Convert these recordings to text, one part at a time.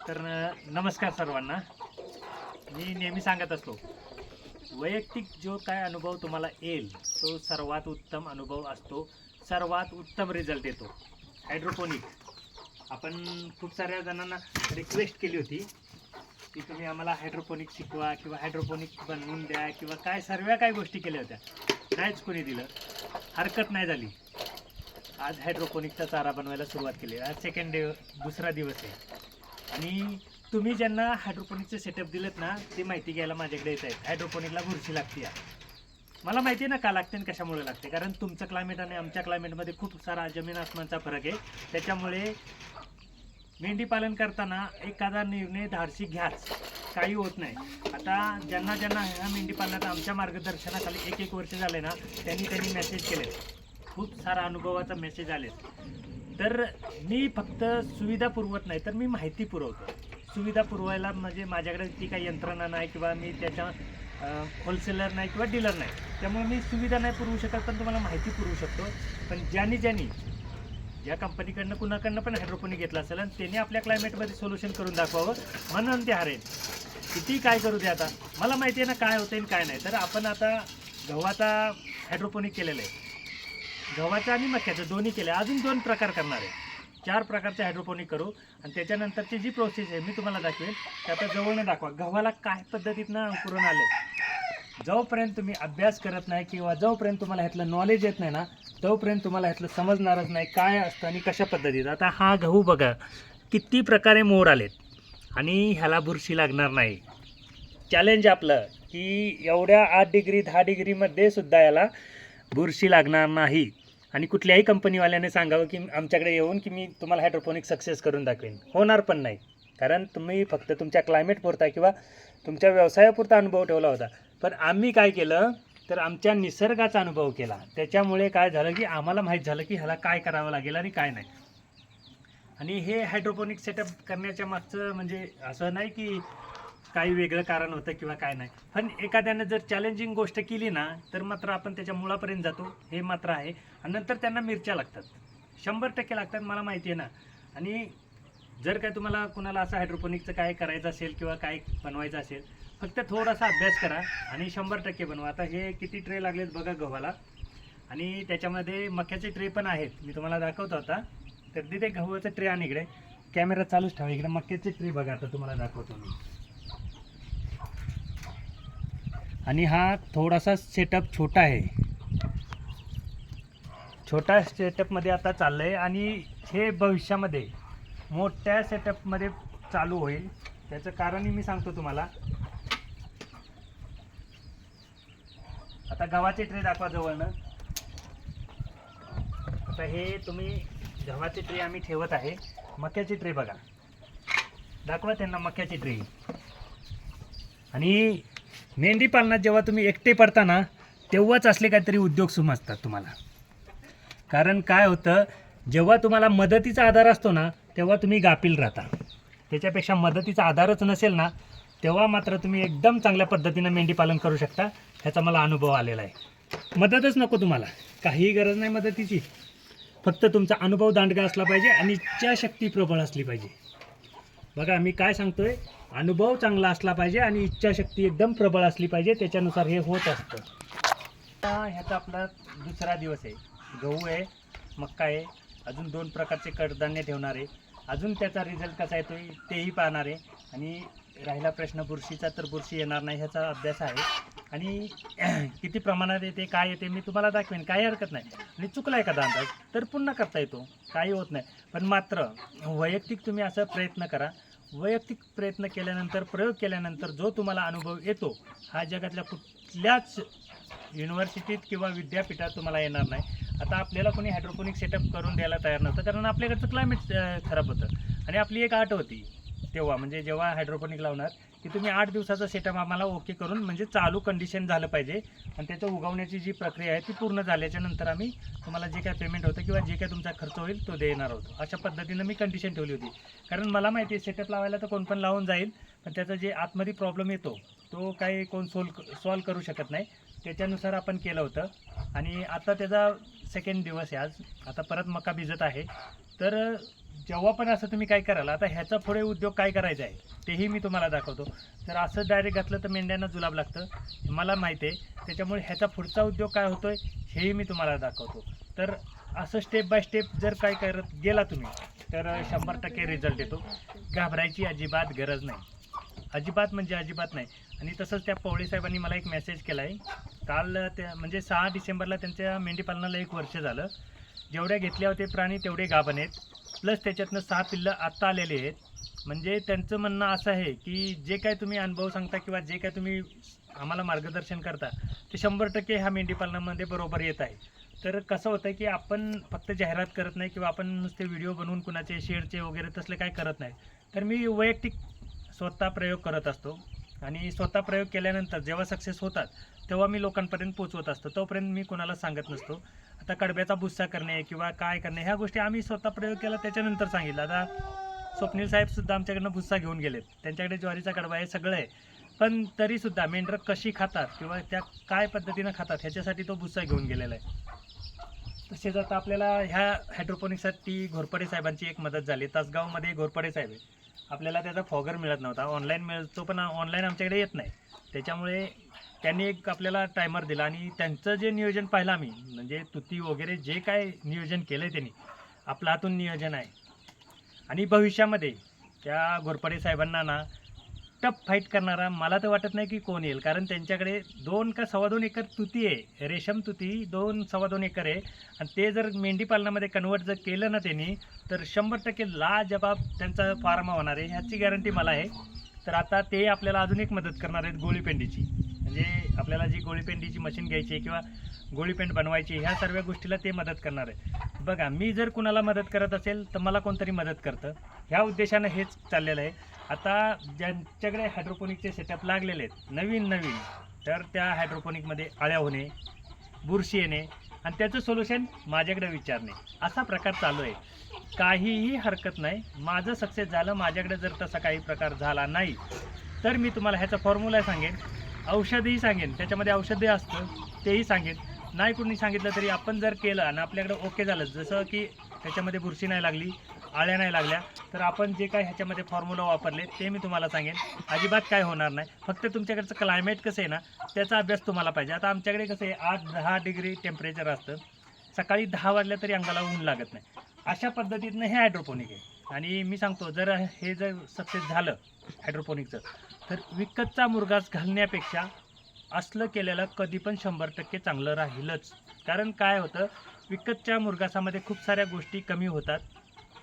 नमस्कार सर्वांना. मी नेहमी सांगत असतो, वैयक्तिक जो काय अनुभव तुम्हाला येईल तो सर्वात उत्तम अनुभव असतो, सर्वात उत्तम रिझल्ट येतो. हायड्रोपोनिक आपण खूप साऱ्या जणांना रिक्वेस्ट केली होती की तुम्ही आम्हाला हायड्रोपोनिक शिकवा किंवा हायड्रोपोनिक बनवून द्या किंवा काय सर्व काही गोष्टी केल्या होत्या. नाहीच कोणी दिलं. हरकत नाही झाली. आज हायड्रोपोनिकचा चारा बनवायला सुरुवात केली. आज दुसरा दिवस आहे आणि तुम्ही ज्यांना हायड्रोपोनिकचे सेटअप दिलेत ना ते माहिती घ्यायला माझ्याकडे येत आहेत. हायड्रोपोनिकला बुरशी लागते आहे. मला माहिती आहे ना का लागते आणि कशामुळे लागते, कारण तुमचं क्लायमेट आणि आमच्या क्लायमेटमध्ये खूप सारा जमीन आसमानचा फरक आहे. त्याच्यामुळे मेंढी पालन करताना एखादा निर्णय धाडसी घ्याच, काही होत नाही. आता ज्यांना ज्यांना ह्या मेंढी पालनात आमच्या मार्गदर्शनाखाली एक वर्ष झाले ना त्यांनी मेसेज केले, खूप सारा अनुभवाचा मेसेज आले. तर मी फक्त सुविधा पुरवत नाही तर मी माहिती पुरवतो. सुविधा पुरवायला म्हणजे माझ्याकडे ती काही यंत्रणा नाही किंवा मी त्याच्या होलसेलर नाही किंवा डीलर नाही, त्यामुळे मी सुविधा नाही पुरवू शकत, पण तुम्हाला माहिती पुरवू शकतो. पण ज्यांनी ज्या कंपनीकडनं कुणाकडनं पण हायड्रोपोनिक घेतलं असेल आणि त्यांनी आपल्या क्लायमेटमध्ये सोल्युशन करून दाखवावं म्हणून ते हरेल. किती काय करू दे, आता मला माहिती आहे ना काय होतं आणि काय नाही. तर आपण आता गव्हाचा हायड्रोपोनिक केलेलं आहे, गव्हाचं आणि मक्याचं दोन्ही केले. अजून 2 प्रकार करणार आहे. 4 प्रकारचे हायड्रोपोनिक करू आणि त्याच्यानंतरची जी प्रोसेस आहे मी तुम्हाला दाखवेन. ते आता जवळनं दाखवा गव्हाला काय पद्धतीनं अंकुरण आलं. जोपर्यंत तुम्ही अभ्यास करत नाही किंवा जोपर्यंत तुम्हाला ह्यातलं नॉलेज येत नाही ना तोपर्यंत तुम्हाला ह्यातलं समजणारच नाही काय असतं आणि कशा पद्धतीत. आता हा गहू बघा किती प्रकारे मोड आलेत आणि ह्याला बुरशी लागणार नाही. चॅलेंज आपलं की एवढ्या 8 डिग्री 10 डिग्रीमध्ये सुद्धा याला बुरशी लागणार नाही. आणि कुठल्याही कंपनीवाल्याने सांगावं की आमच्याकडे येऊन की मी तुम्हाला हायड्रोपोनिक सक्सेस करून दाखवेन, होणार पण नाही. कारण तुम्ही फक्त तुमच्या क्लायमेटपुरता किंवा तुमच्या व्यवसायापुरता अनुभव ठेवला होता. पण आम्ही काय केलं तर आमच्या निसर्गाचा अनुभव केला. त्याच्यामुळे काय झालं की आम्हाला माहीत झालं की ह्याला काय करावं लागेल आणि काय नाही. आणि हे हायड्रोपोनिक सेटअप करण्याच्या मागचं म्हणजे असं नाही की काही वेगळं कारण होतं किंवा काय नाही. पण एखाद्याने जर चॅलेंजिंग गोष्ट केली ना तर मात्र आपण त्याच्या मुळापर्यंत जातो, हे मात्र आहे. आणि नंतर त्यांना मिरच्या लागतात, 100% लागतात, मला माहिती आहे ना. आणि जर काय तुम्हाला कुणाला असं हायड्रोपोनिकचं काय करायचं असेल किंवा काय बनवायचं असेल, फक्त थोडासा अभ्यास करा आणि 100% बनवा. आता हे किती ट्रे लागलेत बघा गव्हाला, आणि त्याच्यामध्ये मक्याचे ट्रे पण आहेत. मी तुम्हाला दाखवतो आता. तर तिथे गव्हाचं ट्रे आणि इकडे कॅमेरा चालूच ठेवा. इकडे मक्याचे ट्रे बघा, आता तुम्हाला दाखवतो मी. आणि हा थोडासा सेटअप छोटा आहे, छोटा सेटअपमध्ये आता चाललं आहे आणि हे भविष्यामध्ये मोठ्या सेटअपमध्ये चालू होईल. त्याचं कारणही मी सांगतो तुम्हाला. आता गव्हाचे ट्रे दाखवा जवळनं. आता हे तुम्ही गव्हाचे ट्रे आम्ही ठेवत आहे. मक्याचे ट्रे बघा, दाखवा त्यांना मक्याचे ट्रे. आणि मेंढी पालनात जेव्हा तुम्ही एकटे पडता ना तेव्हाच असले काहीतरी उद्योग समजतात तुम्हाला. कारण काय होतं, जेव्हा तुम्हाला मदतीचा आधार असतो ना तेव्हा तुम्ही गाफील राहता. त्याच्यापेक्षा मदतीचा आधारच नसेल ना तेव्हा मात्र तुम्ही एकदम चांगल्या पद्धतीनं मेंढी पालन करू शकता. ह्याचा मला अनुभव आलेला आहे. मदतच नको तुम्हाला, काहीही गरज नाही मदतीची. फक्त तुमचा अनुभव दांडगा असला पाहिजे आणि इच्छाशक्ती प्रबळ असली पाहिजे. बघा मी काय सांगतोय, अनुभव चांगला असला पाहिजे आणि इच्छाशक्ती एकदम प्रबळ असली पाहिजे. त्याच्यानुसार हे होत असतं. ह्याचा आपला दुसरा दिवस आहे. गहू आहे, मक्का आहे, अजून 2 प्रकारचे कडधान्य ठेवणार आहे. अजून त्याचा रिझल्ट कसा येतो तेही पाहणार आहे. आणि राहिला प्रश्न बुरशीचा, तर बुरशी येणार नाही ह्याचा अभ्यास आहे. आणि किती प्रमाणात येते काय येते मी तुम्हाला दाखवेन, काही हरकत नाही. आणि चुकला एखादा अंदाज तर पुन्हा करता येतो, काही होत नाही. पण मात्र वैयक्तिक तुम्ही असं प्रयत्न करा. वैयक्तिक प्रयत्न केल्यानंतर, प्रयोग केल्यानंतर जो तुम्हाला अनुभव येतो हा जगातल्या कुठल्याच युनिव्हर्सिटीत किंवा विद्यापीठात तुम्हाला येणार नाही. आता आपल्याला कोणी हायड्रोपोनिक सेटअप करून द्यायला तयार नव्हतं, कारण आपल्याकडचं क्लायमेट खराब होतं. आणि आपली एक अट होती तेव्हा, म्हणजे जेव्हा हायड्रोपोनिक लावणार की तुम्ही 8 दिवसाचा सेटअप आम्हाला ओके करून, म्हणजे चालू कंडिशन झालं पाहिजे आणि त्याचं उगवण्याची जी प्रक्रिया आहे ती पूर्ण झाल्याच्या नंतर आम्ही तुम्हाला जे काय पेमेंट होतं किंवा जे काय तुमचा खर्च होईल तो देणार होतो. अशा पद्धतीनं मी कंडिशन ठेवली होती. कारण मला माहिती आहे सेटअप लावायला तर कोण पण लावून जाईल, पण त्याचा जे आतमध्ये प्रॉब्लेम येतो तो काही कोण सॉल्व करू शकत नाही. त्याच्यानुसार आपण केलं होतं. आणि आता त्याचा 2nd दिवस आहे आज. आता परत मका भिजत आहे. तर जेव्हा पण असं तुम्ही काय कराल, आता ह्याचा पुढे उद्योग काय करायचा आहे तेही मी तुम्हाला दाखवतो. तर असं डायरेक्ट घातलं तर मेंढ्यांना जुलाब लागतं, मला माहिती आहे. त्याच्यामुळे ह्याचा पुढचा उद्योग काय होतोय हेही मी तुम्हाला दाखवतो. तर असं स्टेप बाय स्टेप जर काय करत गेला तुम्ही तर 100% रिझल्ट येतो. घाबरायची अजिबात गरज नाही, अजिबात म्हणजे अजिबात नाही. आणि तसंच त्या पवळे साहेबांनी मला एक मेसेज केला आहे काल, त्या म्हणजे 6 डिसेंबरला त्यांच्या मेंढीपालनाला 1 वर्ष झालं. जेवढ्या घेतल्या होते प्राणी तेवढे गाभण आहेत, प्लस त्याच्यातनं 6 पिल्लं आत्ता आलेले आहेत. म्हणजे त्यांचं म्हणणं असं आहे की जे काय तुम्ही अनुभव सांगता किंवा जे काय तुम्ही आम्हाला मार्गदर्शन करता ते 100% ह्या मेंढीपालनामध्ये बरोबर येत आहे. तर कसं होतं की आपण फक्त जाहिरात करत नाही किंवा आपण नुसते व्हिडिओ बनवून कुणाचे शेअरचे वगैरे तसले काय करत नाही. तर मी वैयक्तिक स्वतः प्रयोग करत असतो आणि स्वतः प्रयोग केल्यानंतर जेव्हा सक्सेस होतात तेव्हा मी लोकांपर्यंत पोचवत असतो. तोपर्यंत मी कोणाला सांगत नसतो. आता कडब्याचा भुस्सा करणे किंवा काय करणे ह्या गोष्टी आम्ही स्वतः प्रयोग केला त्याच्यानंतर सांगितलं. आता स्वप्नील साहेबसुद्धा आमच्याकडनं भुस्सा घेऊन गेलेत, त्यांच्याकडे ज्वारीचा कडबा आहे, सगळं आहे. पण तरीसुद्धा मेंढरं कशी खातात किंवा त्या काय पद्धतीनं खातात ह्याच्यासाठी तो भुस्सा घेऊन गेलेला आहे. तसेच आता आपल्याला ह्या हायड्रोपोनिक्ससाठी घोरपडे साहेबांची एक मदत झाली. तासगावमध्ये घोरपडे साहेब आहे, आपल्याला त्याचा फॉगर मिळत नव्हता, ऑनलाईन मिळतो पण ऑनलाईन आमच्याकडे येत नाही. त्याच्यामुळे त्यांनी एक आपल्याला टायमर दिला आणि त्यांचं जे नियोजन पाहिलं आम्ही, म्हणजे तुती वगैरे जे काय नियोजन केलं आहे त्यांनी, आपलं हातून नियोजन आहे. आणि भविष्यामध्ये त्या घोरपडे साहेबांना ना टफ फाईट करणारा मला तर वाटत नाही की कोण येईल, कारण त्यांच्याकडे 2 का 2.25 एकर तुती आहे, रेशम तुती 2-2.25 एकर आहे. आणि ते जर मेंढी पालनामध्ये कन्वर्ट जर केलं ना त्यांनी तर 100% लाजबाब त्यांचा फार्म होणार आहे, ह्याची गॅरंटी मला आहे. तर आता ते आपल्याला अजून एक मदत करणार आहेत गोळीपेंडीची, म्हणजे आपल्याला जी गोळीपेंडीची मशीन घ्यायची आहे किंवा गोळीपेंड बनवायची ह्या सर्व गोष्टीला ते मदत करणार आहे. बघा, मी जर कुणाला मदत करत असेल तर मला कोणतरी मदत करतं, ह्या उद्देशानं हेच चाललेलं आहे. आता ज्यांच्याकडे हायड्रोपोनिकचे सेटअप लागलेले आहेत नवीन, तर त्या हायड्रोपोनिकमध्ये आळ्या होणे, बुरशी येणे आणि त्याचं सोल्युशन माझ्याकडे विचारणे, असा प्रकार चालू आहे. काहीही हरकत नाही, माझं सक्सेस झालं. माझ्याकडे जर तसा काही प्रकार झाला नाही तर मी तुम्हाला ह्याचा फॉर्म्युला सांगेन, औषधही सांगेन, त्याच्यामध्ये औषधही असतं तेही सांगेन. नाही कुणी सांगितलं तरी आपण जर केलं आणि आपल्याकडे ओके झालं, जसं की त्याच्यामध्ये बुरशी नाही लागली, आळ्या नाही लागल्या, तर आपण जे काय ह्याच्यामध्ये फॉर्म्युला वापरले ते मी तुम्हाला सांगेन. अजिबात काय होणार नाही. फक्त तुमच्याकडचं क्लायमेट कसं आहे ना त्याचा अभ्यास तुम्हाला पाहिजे. आता आमच्याकडे कसं आहे 8-10 डिग्री टेम्परेचर असतं, सकाळी 10 वाजल्या तरी अंगाला ऊन लागत नाही. अशा पद्धतीनं हे हायड्रोपोनिक आहे. आणि मी सांगतो, जर हे जर सक्सेस झालं हायड्रोपोनिकचं तर विकतचा मुरघास घालण्यापेक्षा असलं केलेलं कधी पण 100% चांगलं राहीलच. कारण काय होतं, विकतच्या मुरघासामध्ये खूप साऱ्या गोष्टी कमी होतात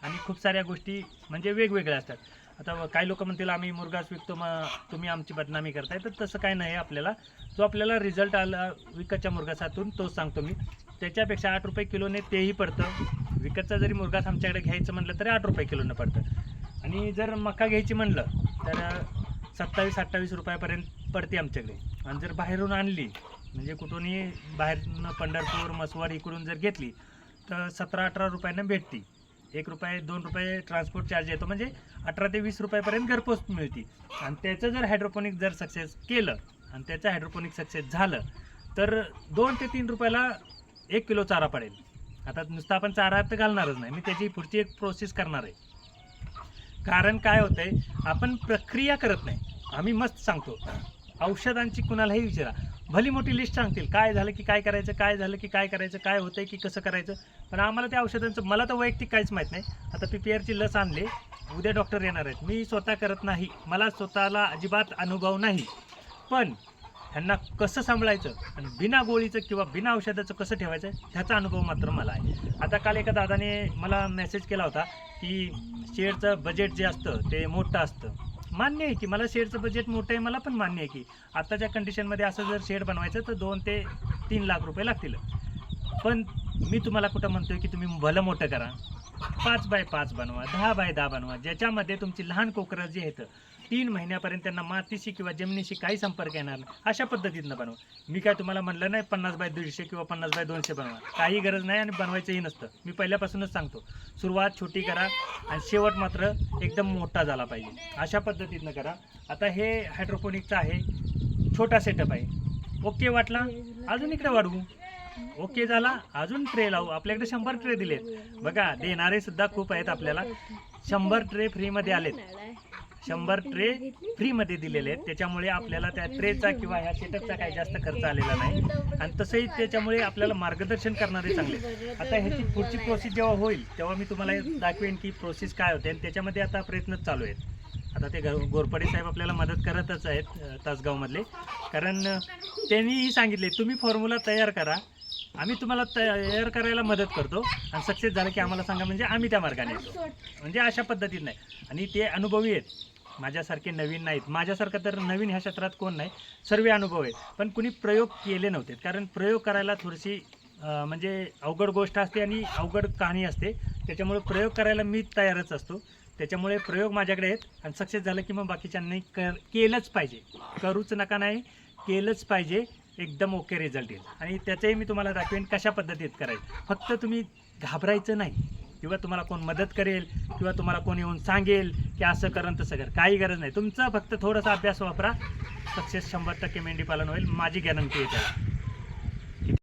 आणि खूप साऱ्या गोष्टी म्हणजे वेगवेगळ्या असतात. आता काही लोक म्हणतील आम्ही मुरघास विकतो मग तुम्ही आमची बदनामी करताय, तर तसं काय नाही. आपल्याला जो आपल्याला रिझल्ट आला विकतच्या मुरघासातून तोच सांगतो मी. त्याच्यापेक्षा 8 रुपये किलोने तेही पडतं. विकतचा जरी मुरघास आमच्याकडे घ्यायचं म्हटलं तरी 8 रुपये किलोनं पडतं. आणि जर मका घ्यायची म्हणलं तर 27-28 रुपयापर्यंत पडते आमच्याकडे. आणि जर बाहेरून आणली म्हणजे कुठूनही बाहेरनं पंढरपूर मसवाड इकडून जर घेतली तर 17-18 रुपयानं भेटती. 1 रुपये 2 रुपये ट्रान्सपोर्ट चार्ज येतो, म्हणजे 18 ते 20 रुपयापर्यंत घरपोच मिळते. आणि त्याचं जर हायड्रोपोनिक जर सक्सेस केलं आणि त्याचं हायड्रोपोनिक सक्सेस झालं तर 2 ते 3 रुपयाला 1 किलो चारा पडेल. आता नुसतं आपण चारा तर घालणारच नाही, मी त्याची पुढची एक प्रोसेस करणार आहे. कारण काय होतंय, आपण प्रक्रिया करत नाही, आम्ही मस्त सांगतो. औषधांची कुणालाही विचारा, भली मोठी लिस्ट सांगतील काय झालं की काय करायचं, काय झालं की काय करायचं, काय होतंय की कसं करायचं. पण आम्हाला त्या औषधांचं मला तर वैयक्तिक काहीच माहीत नाही. आता PPRची लस आणली, उद्या डॉक्टर येणार आहेत, मी स्वतः करत नाही, मला स्वतःला अजिबात अनुभव नाही. पण ह्यांना कसं सांभाळायचं आणि बिना गोळीचं किंवा बिना औषधाचं कसं ठेवायचं ह्याचा अनुभव मात्र मला आहे. आता काल एका दादाने मला मेसेज केला होता की शेअरचं बजेट जे असतं ते मोठं असतं. मान्य आहे की मला शेडचं बजेट मोठं आहे, मला पण मान्य आहे की आत्ताच्या कंडिशनमध्ये असं जर शेड बनवायचं तर 2 ते 3 लाख रुपये लागतील. पण मी तुम्हाला कुठं म्हणतोय की तुम्ही भलं मोठं करा, 5x5 बनवा, 10x10 बनवा, ज्याच्यामध्ये तुमची लहान कोकरं जी आहेत 3 महिन्यापर्यंत त्यांना मातीशी किंवा जमिनीशी काही संपर्क येणार नाही, अशा पद्धतीनं बनवा. मी काय तुम्हाला म्हणलं नाही 50x150 किंवा 50x200 बनवा, काही गरज नाही आणि बनवायचंही नसतं. मी पहिल्यापासूनच सांगतो, सुरुवात छोटी करा आणि शेवट मात्र एकदम मोठा झाला पाहिजे, अशा पद्धतीनं करा. आता हे हायड्रोपोनिकचं आहे, छोटा सेटअप आहे, ओके वाटला अजून इकडे वाढवू. ओके झाला, अजून ट्रे लावू. आपल्याकडे 100 ट्रे दिलेत बघा. देणारे सुद्धा खूप आहेत आपल्याला. 100 ट्रे फ्रीमध्ये आलेत. 100 ट्रे फ्रीमध्ये दिलेले आहेत. त्याच्यामुळे आपल्याला त्या ट्रेचा किंवा ह्या सेटअपचा काही जास्त खर्च आलेला नाही. आणि तसंही त्याच्यामुळे आपल्याला मार्गदर्शन करणारे चांगले. आता ह्याची पुढची प्रोसेस जेव्हा होईल तेव्हा मी तुम्हाला दाखवेन की प्रोसेस काय होते. आणि त्याच्यामध्ये आता प्रयत्न चालू आहेत. आता ते गोरपडे साहेब आपल्याला मदत करतच आहेत तासगावमधले. कारण त्यांनीही सांगितले तुम्ही फॉर्म्युला तयार करा, आम्ही तुम्हाला तयार करायला मदत करतो आणि सक्सेस झालं की आम्हाला सांगा, म्हणजे आम्ही त्या मार्गाने येतो. म्हणजे अशा पद्धतीत नाही. आणि ते अनुभवी आहेत, माझ्यासारखे नवीन नाहीत. माझ्यासारखं तर नवीन ह्या क्षेत्रात कोण नाही, सर्व अनुभव आहेत. पण कुणी प्रयोग केले नव्हते. कारण प्रयोग करायला थोडीशी म्हणजे अवघड गोष्ट असते आणि अवघड कहाणी असते. त्याच्यामुळे प्रयोग करायला मी तयारच असतो. त्याच्यामुळे प्रयोग माझ्याकडे आहेत. आणि सक्सेस झालं की मग बाकीच्यांनी केलंच पाहिजे. करूच नका नाही, केलंच पाहिजे. एकदम ओके रिझल्ट येईल. आणि त्याचंही मी तुम्हाला दाखवेन कशा पद्धतीत करायचं. फक्त तुम्ही घाबरायचं नाही, किंवा तुम्हाला कोण मदत करेल किंवा तुम्हाला कोण येऊन सांगेल की असं करण तसं कर, काही गरज नाही. तुमचा फक्त थोडासा अभ्यास वापरा, सक्सेस 100% मेंढी पालन होईल, माझी गॅरंटी आहे त्याला.